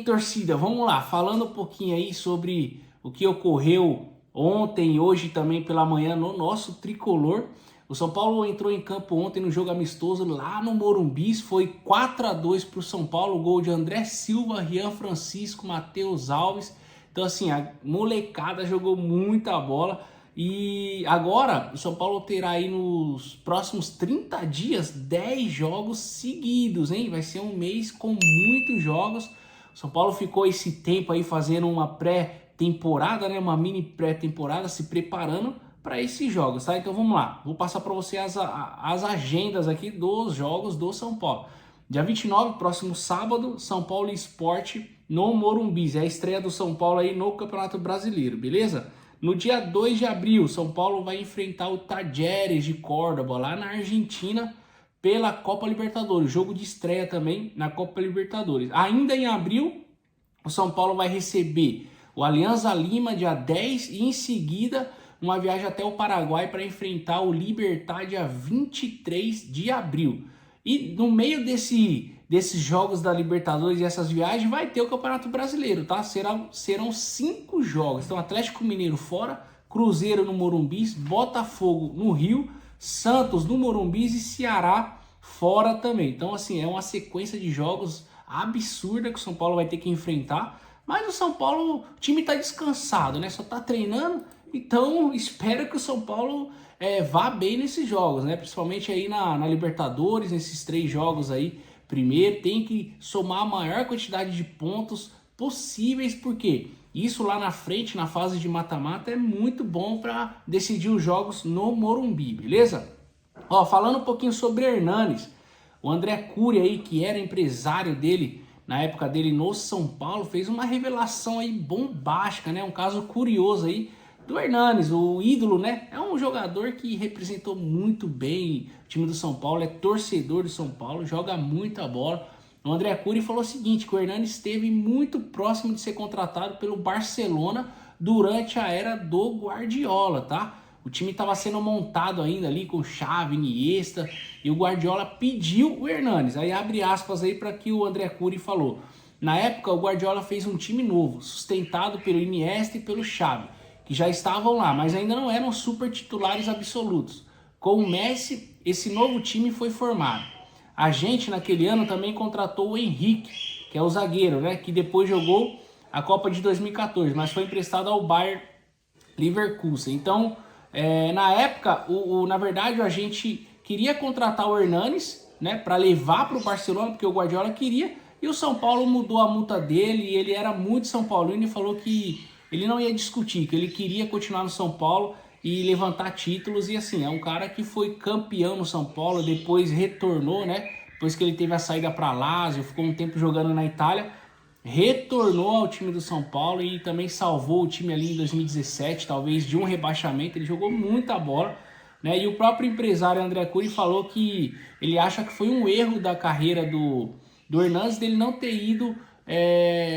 Torcida, vamos lá, falando um pouquinho aí sobre o que ocorreu ontem e hoje também pela manhã no nosso tricolor. O São Paulo entrou em campo ontem no jogo amistoso lá no Morumbi, foi 4-2 para o São Paulo, gol de André Silva, Rian Francisco, Matheus Alves. Então assim, a molecada jogou muita bola e agora o São Paulo terá aí nos próximos 30 dias 10 jogos seguidos, hein? Vai ser um mês com muitos jogos. São Paulo ficou esse tempo aí fazendo uma pré-temporada, né? Uma mini pré-temporada, se preparando para esses jogos, tá? Então vamos lá, vou passar para você as agendas aqui dos jogos do São Paulo. Dia 29, próximo sábado, São Paulo Sport no Morumbi. É a estreia do São Paulo aí no Campeonato Brasileiro, beleza? No dia 2 de abril, São Paulo vai enfrentar o Talleres de Córdoba, lá na Argentina, pela Copa Libertadores, jogo de estreia também na Copa Libertadores. Ainda em abril, o São Paulo vai receber o Alianza Lima dia 10 e em seguida uma viagem até o Paraguai para enfrentar o Libertad dia 23 de abril. E no meio desses jogos da Libertadores e essas viagens vai ter o Campeonato Brasileiro, tá? Serão 5 jogos. Então Atlético Mineiro fora, Cruzeiro no Morumbi, Botafogo no Rio, Santos no Morumbi e Ceará fora também. Então assim, é uma sequência de jogos absurda que o São Paulo vai ter que enfrentar. Mas o São Paulo, o time tá descansado, né? Só tá treinando. Então espero que o São Paulo vá bem nesses jogos, né? Principalmente aí na Libertadores, nesses 3 jogos aí. Primeiro tem que somar a maior quantidade de pontos possíveis, porque isso lá na frente, na fase de mata-mata, é muito bom para decidir os jogos no Morumbi, beleza? Ó, falando um pouquinho sobre Hernanes, o André Cury aí, que era empresário dele na época dele no São Paulo, fez uma revelação aí bombástica, né? Um caso curioso aí do Hernanes, o ídolo, né? É um jogador que representou muito bem o time do São Paulo, é torcedor do São Paulo, joga muita bola. O André Cury falou o seguinte, que o Hernanes esteve muito próximo de ser contratado pelo Barcelona durante a era do Guardiola, tá? O time estava sendo montado ainda ali com Xavi, Iniesta, e o Guardiola pediu o Hernanes. Aí abre aspas aí para que o André Cury falou. Na época, o Guardiola fez um time novo, sustentado pelo Iniesta e pelo Xavi, que já estavam lá, mas ainda não eram super titulares absolutos. Com o Messi, esse novo time foi formado. A gente, naquele ano, também contratou o Henrique, que é o zagueiro, né? Que depois jogou a Copa de 2014, mas foi emprestado ao Bayer Leverkusen. Então, na época, na verdade, a gente queria contratar o Hernanes, né? Para levar para o Barcelona, porque o Guardiola queria. E o São Paulo mudou a multa dele, e ele era muito São Paulino e falou que ele não ia discutir, que ele queria continuar no São Paulo e levantar títulos. E assim, é um cara que foi campeão no São Paulo, depois retornou, né? Depois que ele teve a saída para Lazio, ficou um tempo jogando na Itália, retornou ao time do São Paulo e também salvou o time ali em 2017, talvez de um rebaixamento. Ele jogou muita bola, né? E o próprio empresário André Cury falou que ele acha que foi um erro da carreira do Hernanes dele não ter ido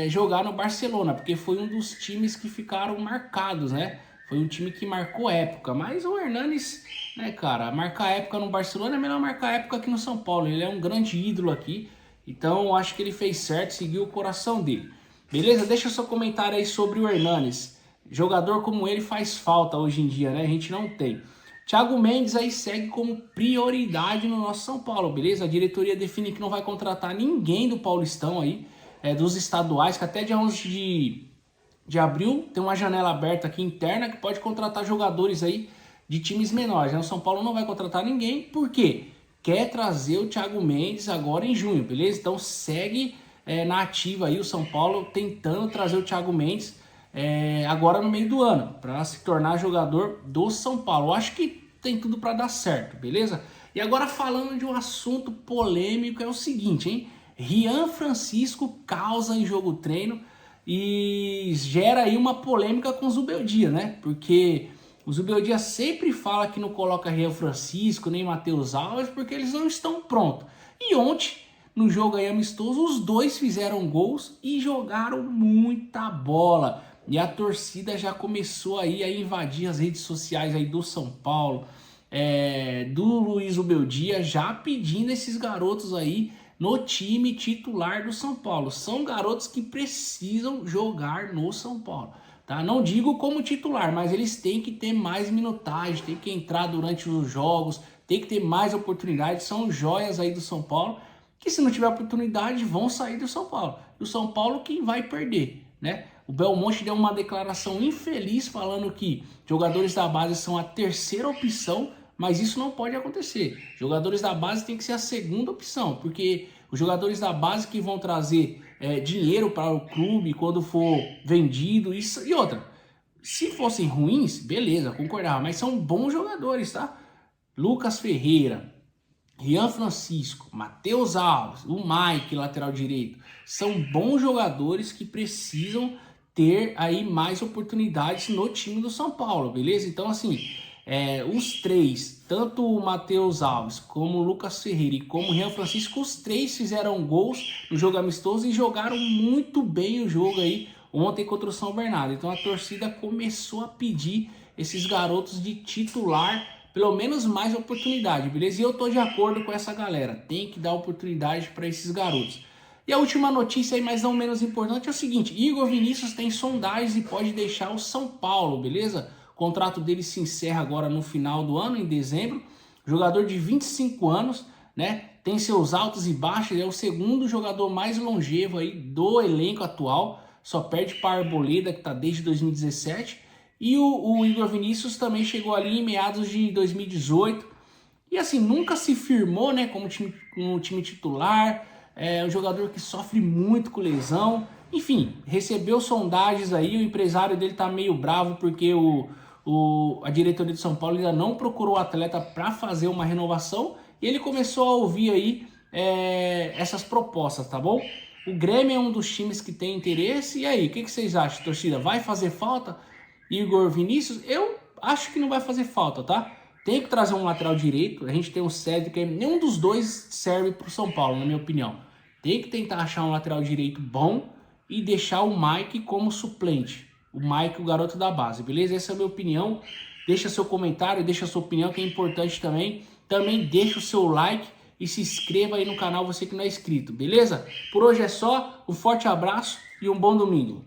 jogar no Barcelona, porque foi um dos times que ficaram marcados, né? Foi um time que marcou época, mas o Hernanes, né, cara, marcar época no Barcelona é melhor marcar época aqui no São Paulo. Ele é um grande ídolo aqui, então eu acho que ele fez certo, seguiu o coração dele. Beleza? Deixa seu comentário aí sobre o Hernanes. Jogador como ele faz falta hoje em dia, né? A gente não tem. Thiago Mendes aí segue como prioridade no nosso São Paulo, beleza? A diretoria define que não vai contratar ninguém do Paulistão aí, dos estaduais, que até dia 11 de abril tem uma janela aberta aqui interna que pode contratar jogadores aí de times menores. O São Paulo não vai contratar ninguém, por quê? Quer trazer o Thiago Mendes agora em junho, beleza? Então segue na ativa aí o São Paulo tentando trazer o Thiago Mendes agora no meio do ano, para se tornar jogador do São Paulo. Eu acho que tem tudo para dar certo, beleza? E agora falando de um assunto polêmico, é o seguinte, hein? Rian Francisco causa em jogo treino e gera aí uma polêmica com o Zubeldia, né? Porque o Zubeldia sempre fala que não coloca Rian Francisco nem Matheus Alves porque eles não estão prontos. E ontem, no jogo aí amistoso, os dois fizeram gols e jogaram muita bola. E a torcida já começou aí a invadir as redes sociais aí do São Paulo, do Luiz Zubeldia, já pedindo esses garotos aí no time titular do São Paulo. São garotos que precisam jogar no São Paulo, tá? Não digo como titular, mas eles têm que ter mais minutagem, tem que entrar durante os jogos, tem que ter mais oportunidades. São joias aí do São Paulo, que se não tiver oportunidade vão sair do São Paulo. E o São Paulo quem vai perder, né? O Belmonte deu uma declaração infeliz falando que jogadores da base são a terceira opção, mas isso não pode acontecer. Jogadores da base tem que ser a segunda opção, porque os jogadores da base que vão trazer dinheiro para o clube quando for vendido, isso e outra. Se fossem ruins, beleza, concordava, mas são bons jogadores, tá? Lucas Ferreira, Rian Francisco, Matheus Alves, o Mike, lateral direito, são bons jogadores que precisam ter aí mais oportunidades no time do São Paulo, beleza? Então, assim, os três, tanto o Matheus Alves, como o Lucas Ferreira e como o Rian Francisco, os três fizeram gols no jogo amistoso e jogaram muito bem o jogo aí ontem contra o São Bernardo. Então a torcida começou a pedir esses garotos de titular, pelo menos mais oportunidade, beleza? E eu tô de acordo com essa galera, tem que dar oportunidade para esses garotos. E a última notícia aí, mas não menos importante, é o seguinte: Igor Vinícius tem sondagens e pode deixar o São Paulo, beleza? O contrato dele se encerra agora no final do ano, em dezembro. Jogador de 25 anos, né? Tem seus altos e baixos, ele é o segundo jogador mais longevo aí do elenco atual, só perde para a Arboleda, que tá desde 2017. E o Igor Vinícius também chegou ali em meados de 2018. E assim, nunca se firmou, né, como time titular. É um jogador que sofre muito com lesão. Enfim, recebeu sondagens aí. O empresário dele tá meio bravo porque a diretoria de São Paulo ainda não procurou o atleta para fazer uma renovação. E ele começou a ouvir aí essas propostas, tá bom? O Grêmio é um dos times que tem interesse. E aí, o que vocês acham, torcida? Vai fazer falta Igor Vinícius? Eu acho que não vai fazer falta, tá? Tem que trazer um lateral direito. A gente tem o Cédric, nenhum dos dois serve para o São Paulo, na minha opinião. Tem que tentar achar um lateral direito bom e deixar o Mike como suplente. O Mike, o garoto da base, beleza? Essa é a minha opinião. Deixa seu comentário, deixa sua opinião, que é importante também. Também deixa o seu like e se inscreva aí no canal, você que não é inscrito, beleza? Por hoje é só, um forte abraço e um bom domingo.